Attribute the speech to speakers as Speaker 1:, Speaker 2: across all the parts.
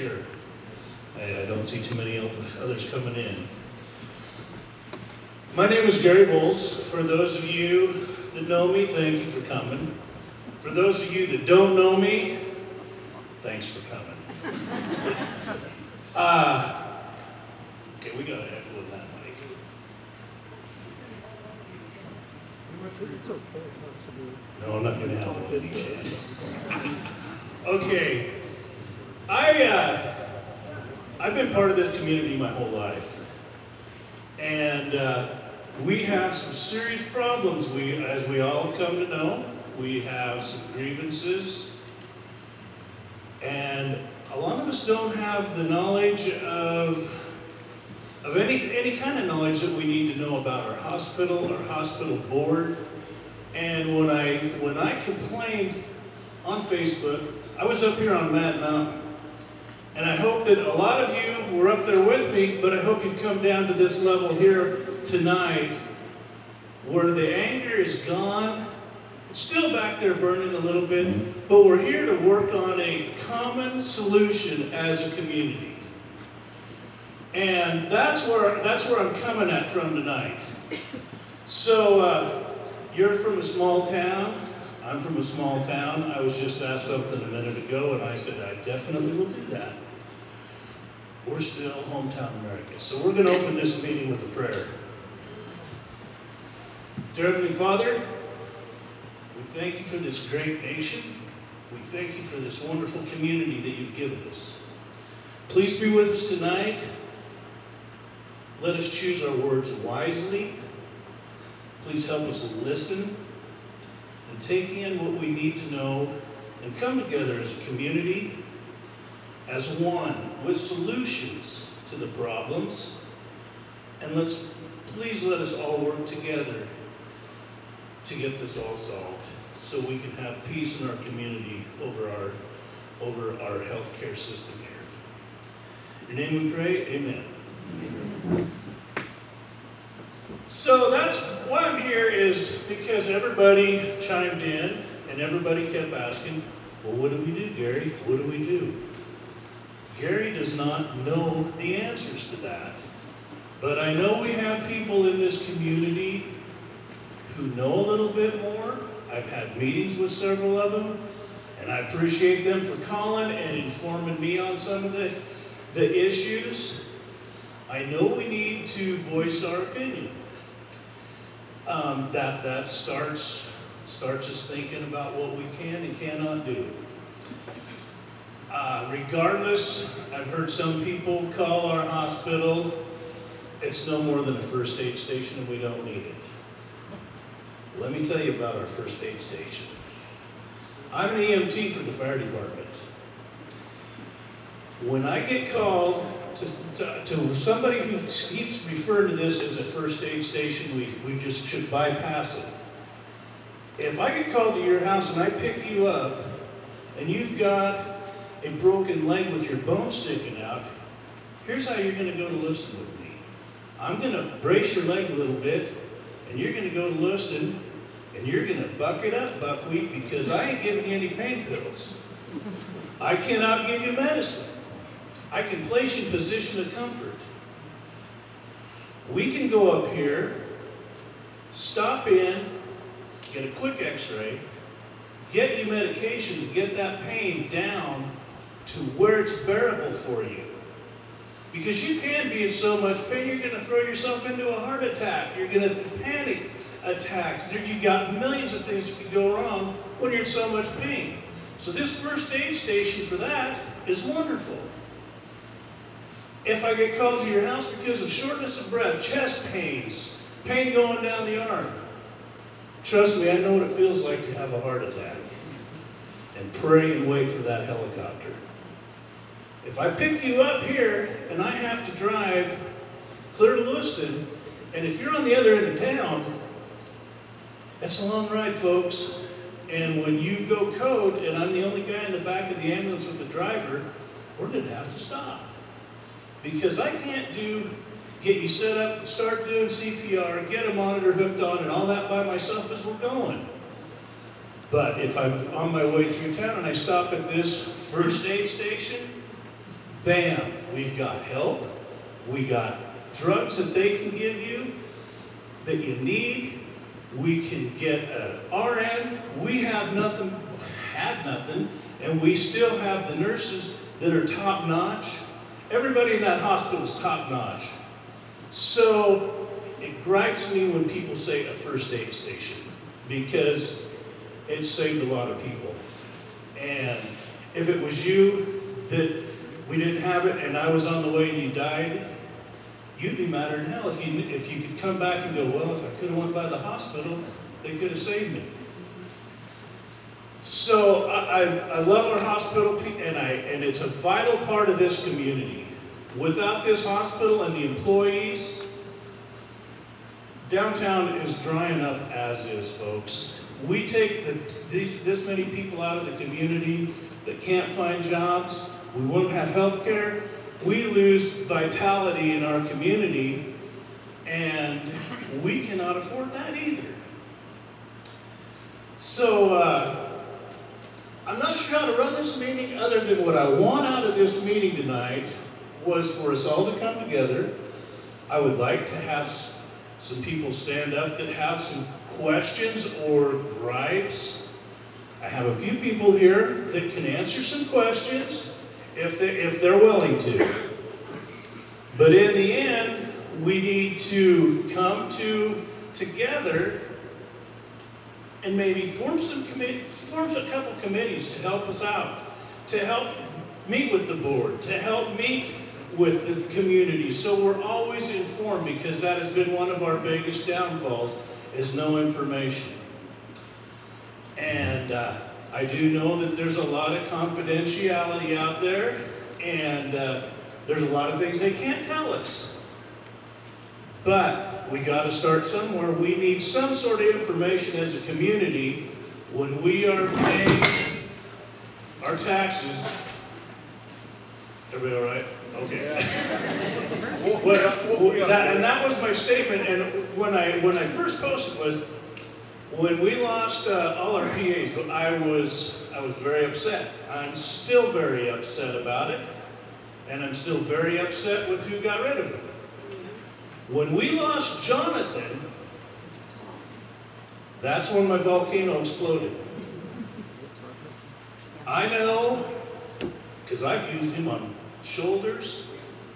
Speaker 1: sure. I don't see too many others coming in. My name is Gary Bowles. For those of you that know me, thank you for coming. For those of you that don't know me, thanks for coming. Okay, we got to echo with that mic.
Speaker 2: It's okay.
Speaker 1: No, I'm not going to have one of these. Okay. I've been part of this community my whole life. And we have some serious problems, as we all come to know. We have some grievances. And a lot of us don't have the knowledge of any kind of knowledge that we need to know about our hospital board. And when I complained on Facebook, I was up here on Mad Mountain. And I hope that a lot of you were up there with me, but I hope you've come down to this level here tonight where the anger is gone. It's still back there burning a little bit, but we're here to work on a common solution as a community. And that's where I'm coming at from tonight. So, you're from a small town. I'm from a small town. I was just asked something a minute ago, and I said I definitely will do that. We're still hometown America. So we're going to open this meeting with a prayer. Dear Heavenly Father, we thank you for this great nation. We thank you for this wonderful community that you've given us. Please be with us tonight. Let us choose our words wisely. Please help us listen and take in what we need to know and come together as a community, as one, with solutions to the problems. And please let us all work together to get this all solved so we can have peace in our community over our healthcare system here. In your name we pray, amen. So that's why I'm here is because everybody chimed in and everybody kept asking, well, what do we do, Gary? What do we do? Gary does not know the answers to that. But I know we have people in this community who know a little bit more. I've had meetings with several of them, and I appreciate them for calling and informing me on some of the issues. I know we need to voice our opinion. That starts us thinking about what we can and cannot do. Regardless, I've heard some people call our hospital, it's no more than a first aid station and we don't need it. Let me tell you about our first aid station. I'm an EMT for the fire department. When I get called to somebody who keeps referring to this as a first aid station, we just should bypass it. If I get called to your house and I pick you up and you've got a broken leg with your bone sticking out, here's how you're going to go to Lewiston with me. I'm going to brace your leg a little bit, and you're going to go to Lewiston, and you're going to buck it up, buckwheat, because I ain't giving you any pain pills. I cannot give you medicine. I can place you in position of comfort. We can go up here, stop in, get a quick x-ray, get you medication to get that pain down to where it's bearable for you. Because you can be in so much pain, you're going to throw yourself into a heart attack. You're going to panic attacks. You've got millions of things that could go wrong when you're in so much pain. So this first aid station for that is wonderful. If I get called to your house because of shortness of breath, chest pains, pain going down the arm, trust me, I know what it feels like to have a heart attack. And pray and wait for that helicopter. If I pick you up here and I have to drive clear to Lewiston, and if you're on the other end of town, that's a long ride, folks. And when you go code, and I'm the only guy in the back of the ambulance with the driver, we're going to have to stop. Because I can't get you set up, start doing CPR, get a monitor hooked on, and all that by myself as we're going. But if I'm on my way through town and I stop at this first aid station, bam, we've got help. We got drugs that they can give you that you need. We can get an RN. We have nothing, had nothing, and we still have the nurses that are top notch. Everybody in that hospital is top notch. So it gripes me when people say a first aid station, because it saved a lot of people. And if it was you that we didn't have it and I was on the way and you died, you'd be madder than hell if you could come back and go, well, if I could have went by the hospital, they could have saved me. So I love our hospital, and it's a vital part of this community. Without this hospital and the employees, downtown is drying up as is, folks. We take this many people out of the community that can't find jobs. We won't have health care. We lose vitality in our community, and we cannot afford that either. So, I'm not sure how to run this meeting other than what I want out of this meeting tonight was for us all to come together. I would like to have some people stand up that have some questions or gripes. I have a few people here that can answer some questions if they're willing to. But in the end, we need to come together and maybe form a couple committees to help us out, to help meet with the board, to help meet with the community, so we're always informed, because that has been one of our biggest downfalls, is no information. And I do know that there's a lot of confidentiality out there, and there's a lot of things they can't tell us. But we got to start somewhere. We need some sort of information as a community when we are paying our taxes. Everybody all right? Okay. And that was my statement. And when I first posted was, when we lost all our PAs, I was very upset. I'm still very upset about it, and I'm still very upset with who got rid of him. When we lost Jonathan, that's when my volcano exploded. I know, because I've used him on shoulders,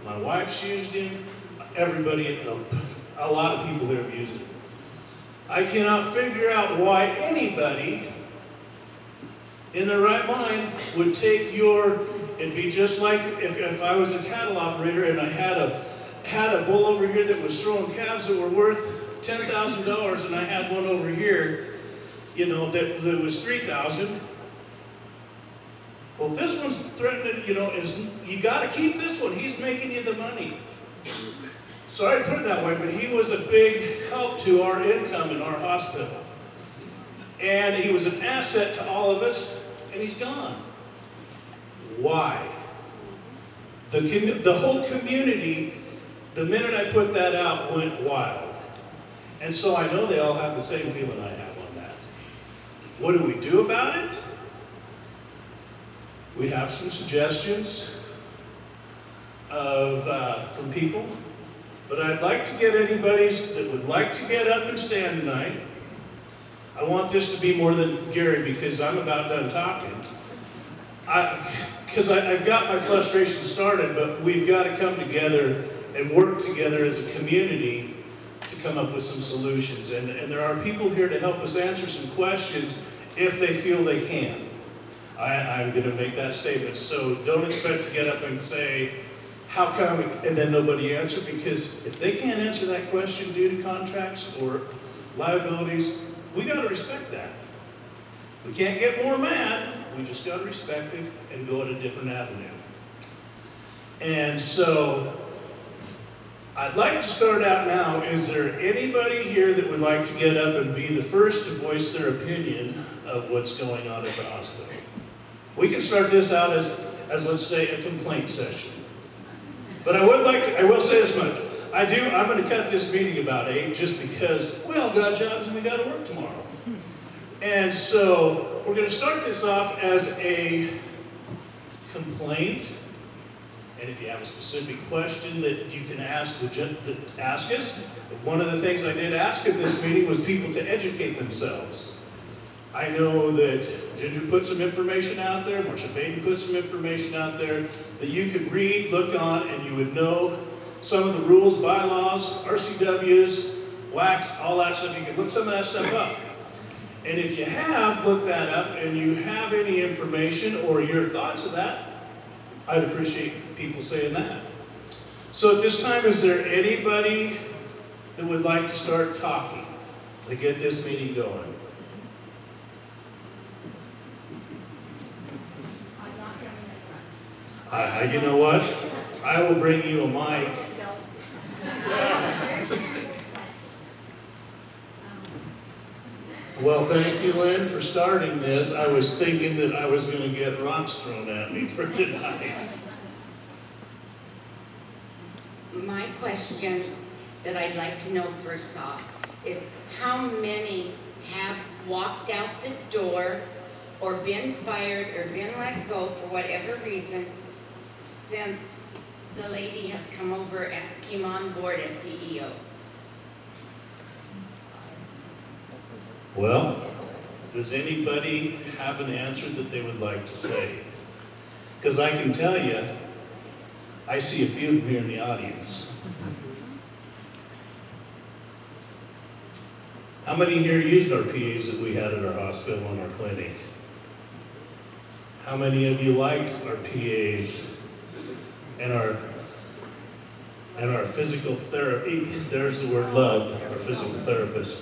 Speaker 1: my wife's used him, everybody, a lot of people here have used him. I cannot figure out why anybody in their right mind would take it'd be just like if I was a cattle operator and I had a bull over here that was throwing calves that were worth $10,000 and I had one over here, that was $3,000. Well, this one's threatening, you got to keep this one. He's making you the money. Sorry to put it that way, but he was a big help to our income in our hospital. And he was an asset to all of us, and he's gone. Why? The whole community, the minute I put that out, went wild. And so I know they all have the same feeling I have on that. What do we do about it? We have some suggestions from people, but I'd like to get anybody that would like to get up and stand tonight. I want this to be more than Gary, because I'm about done talking. Because I've got my frustration started, but we've got to come together and work together as a community to come up with some solutions. And there are people here to help us answer some questions if they feel they can. I'm going to make that statement. So don't expect to get up and say, how come, and then nobody answer, because if they can't answer that question due to contracts or liabilities, we got to respect that. We can't get more mad. We just got to respect it and go at a different avenue. And so I'd like to start out now. Is there anybody here that would like to get up and be the first to voice their opinion of what's going on at the hospital? We can start this out as let's say, a complaint session. But I will say this much. I'm going to cut this meeting about 8 just because we all got jobs and we got to work tomorrow. And so we're going to start this off as a complaint And if you have a specific question that you can ask ask us. One of the things I did ask in this meeting was people to educate themselves. I know that Ginger put some information out there, Marcia Payton put some information out there that you could read, look on, and you would know some of the rules, bylaws, RCWs, WACs, all that stuff. You can look some of that stuff up. And if you have looked that up and you have any information or your thoughts of that, I'd appreciate people saying that. So at this time, is there anybody that would like to start talking to get this meeting going? You know what? I will bring you a mic. Well, thank you, Lynn, for starting this. I was thinking that I was going to get rocks thrown at me for tonight.
Speaker 3: My question that I'd like to know first off is how many have walked out the door or been fired or been let go for whatever reason since the lady has come over and came on board as CEO?
Speaker 1: Well, does anybody have an answer that they would like to say? Because I can tell you, I see a few of them here in the audience. How many here used our PAs that we had at our hospital and our clinic? How many of you liked our PAs and our physical therapy? There's the word love, our physical therapist.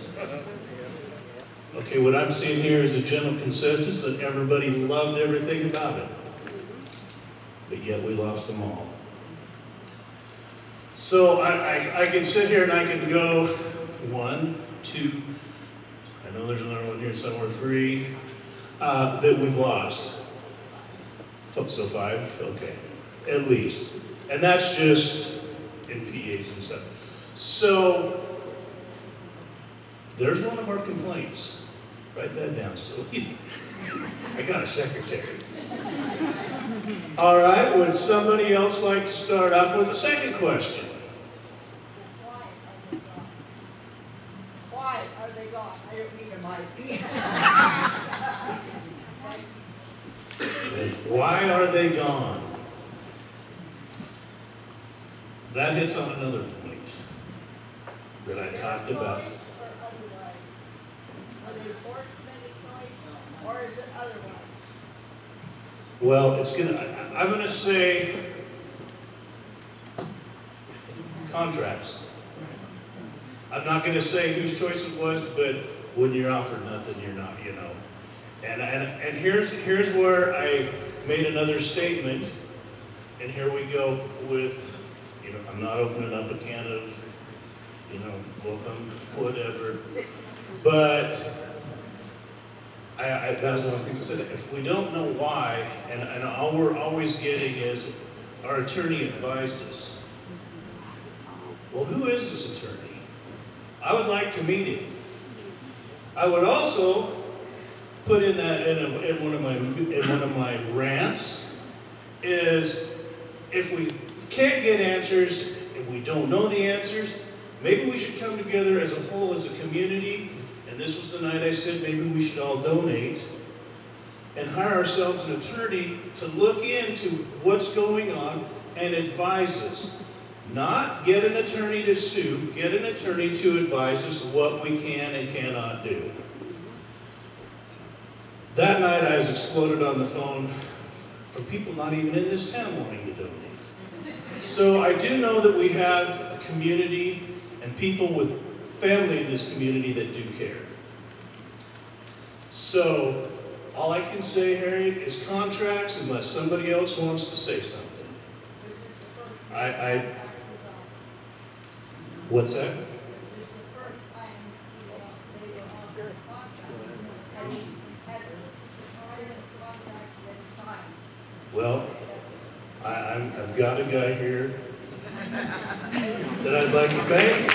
Speaker 1: Okay, what I'm seeing here is a general consensus that everybody loved everything about it. But yet we lost them all. So I can sit here and I can go 1, 2, I know there's another one here somewhere, 3, that we've lost. Oh, so 5, okay, at least. And that's just in PAs and stuff. So, there's one of our complaints. Write that down, so I got a secretary. All right, would somebody else like to start off with the second question?
Speaker 2: Why are they gone? I don't need a mic.
Speaker 1: Why are they gone? That hits on another point that I talked about.
Speaker 2: Are they forced choice, or is it otherwise?
Speaker 1: Well, I'm gonna say contracts. I'm not gonna say whose choice it was, but when you're offered nothing, you're not, you know. And here's where I made another statement, and here we go with, you know, I'm not opening up a can of, you know, welcome, whatever. But that was one of the things I said. If we don't know why, and all we're always getting is our attorney advised us. Well, who is this attorney? I would like to meet him. I would also put in that in one of my rants is if we can't get answers, if we don't know the answers, maybe we should come together as a whole, as a community. And this was the night I said maybe we should all donate and hire ourselves an attorney to look into what's going on and advise us. Not get an attorney to sue, get an attorney to advise us what we can and cannot do. That night I was exploded on the phone from people not even in this town wanting to donate. So I do know that we have a community and people with family in this community that do care. So, all I can say, Harriet, is contracts unless somebody else wants to say something. What's that? Well, I've got a guy here that I'd like to thank.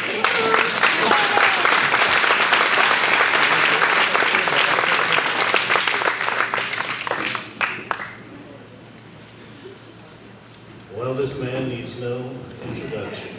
Speaker 1: Well, this man needs no introduction.